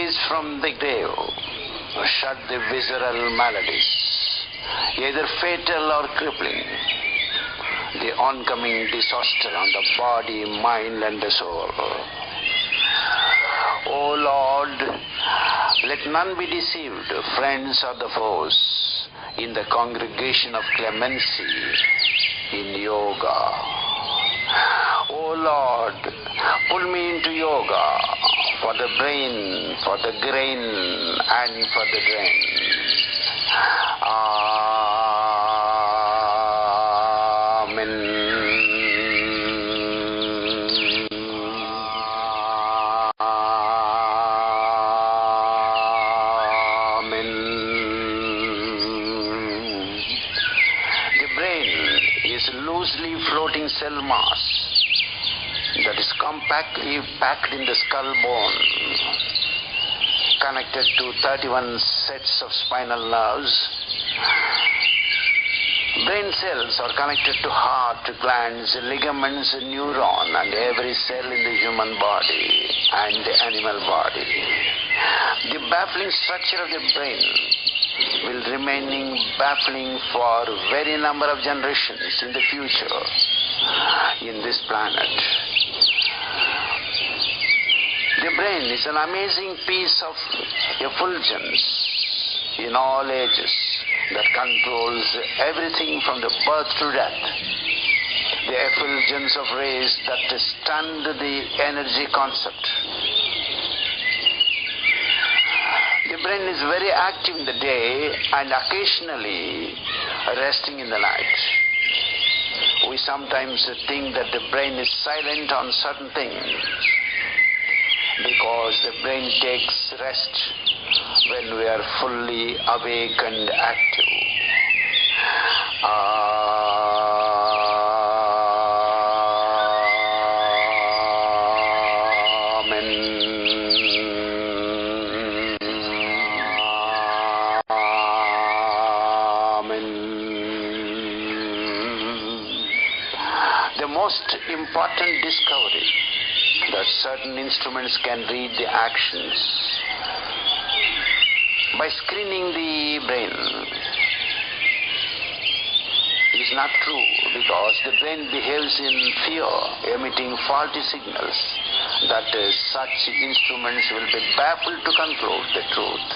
rise from the grave, shut the visceral maladies, either fatal or crippling, the oncoming disaster on the body, mind and the soul. O Lord, let none be deceived, friends or the foes, in the congregation of clemency in yoga. O Lord, pull me into yoga for the brain, for the grain and for the drain. Amen. Loosely floating cell mass that is compactly packed in the skull bone, connected to 31 sets of spinal nerves. Brain cells are connected to heart, glands, ligaments, neuron, and every cell in the human body and the animal body. The baffling structure of the brain will remaining baffling for very number of generations in the future in this planet. The brain is an amazing piece of effulgence in all ages that controls everything from the birth to death. The effulgence of rays that stunned the energy concept. The brain is very active in the day and occasionally resting in the night. We sometimes think that the brain is silent on certain things because the brain takes rest when we are fully awake and active. The most important discovery that certain instruments can read the actions by screening the brain is not true, because the brain behaves in fear, emitting faulty signals that such instruments will be baffled to conclude the truth.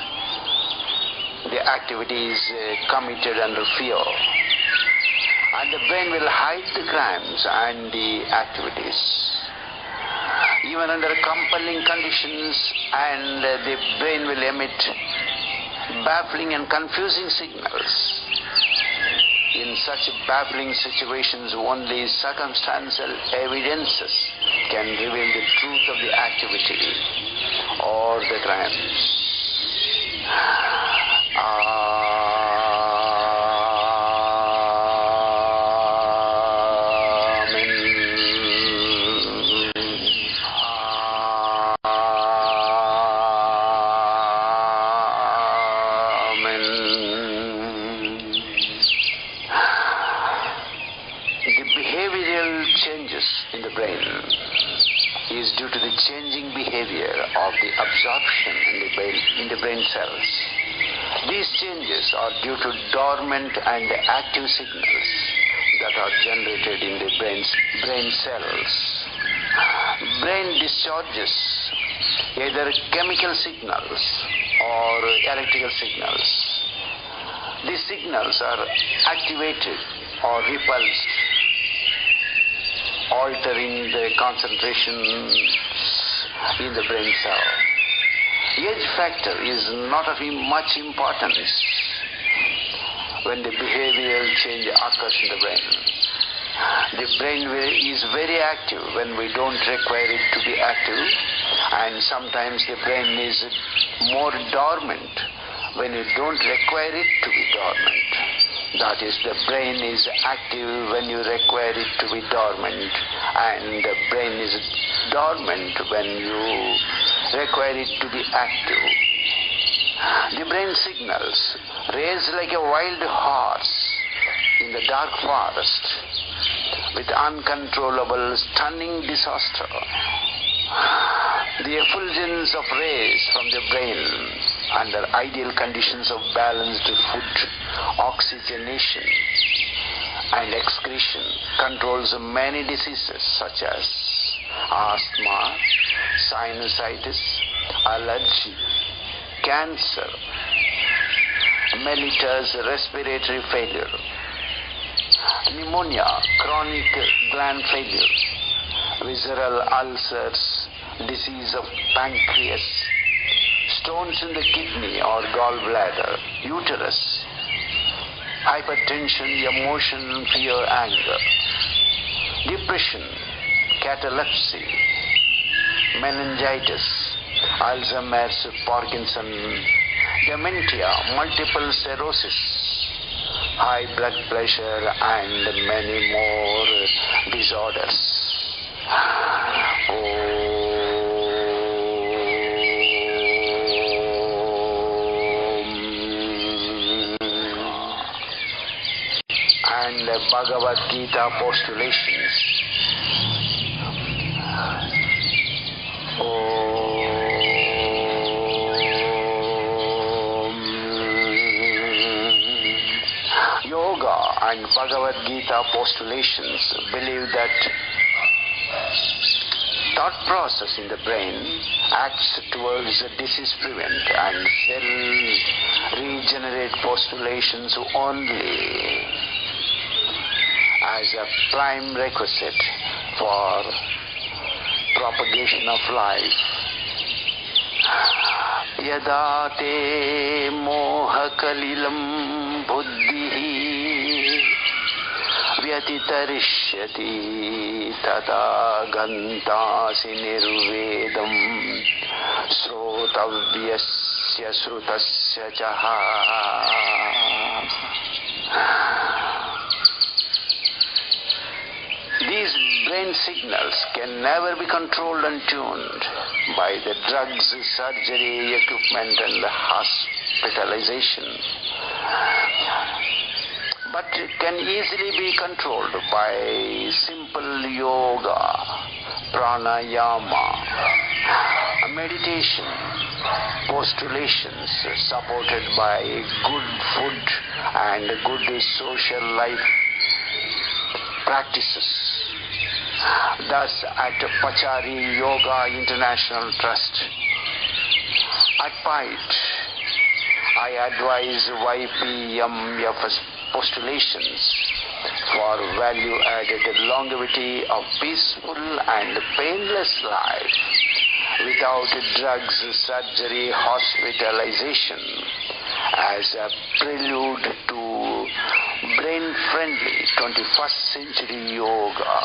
The activity is committed under fear, and the brain will hide the crimes and the activities. Even under compelling conditions, and the brain will emit baffling and confusing signals. In such baffling situations, only circumstantial evidences can reveal the truth of the activity or the crimes. In the brain is due to the changing behavior of the absorption in the brain cells. These changes are due to dormant and active signals that are generated in the brain cells. Brain discharges either chemical signals or electrical signals. These signals are activated or repulsed, altering the concentrations in the brain cell. Age factor is not of much importance when the behavioral change occurs in the brain. The brain is very active when we don't require it to be active, and sometimes the brain is more dormant when you don't require it to be dormant. That is, the brain is active when you require it to be dormant, and the brain is dormant when you require it to be active. The brain signals raise like a wild horse in the dark forest with uncontrollable, stunning disaster. The effulgence of rays from the brain under ideal conditions of balanced food, oxygenation and excretion controls many diseases such as asthma, sinusitis, allergy, cancer, mellitus, respiratory failure, pneumonia, chronic gland failure, visceral ulcers, disease of pancreas, stones in the kidney or gallbladder, uterus, hypertension, emotion, fear, anger, depression, catalepsy, meningitis, Alzheimer's, Parkinson, dementia, multiple sclerosis, high blood pressure, and many more disorders. And the Bhagavad Gita postulations. Yoga and Bhagavad Gita postulations believe that thought process in the brain acts towards disease prevent and cell regenerate postulations only as a prime requisite for propagation of life. Yada te moha kalilam buddhi vyatitarishyati tata gantasi nirvedam srotavyasya srutasya chaha. These brain signals can never be controlled and tuned by the drugs, surgery, equipment and hospitalization, but can easily be controlled by simple yoga, pranayama, meditation, postulations supported by good food and good social life practices. Thus, at Pachari Yoga International Trust, at PITE, I advise YPMF postulations for value-added longevity of peaceful and painless life without drugs, surgery, hospitalization as a prelude to brain-friendly 21st century yoga.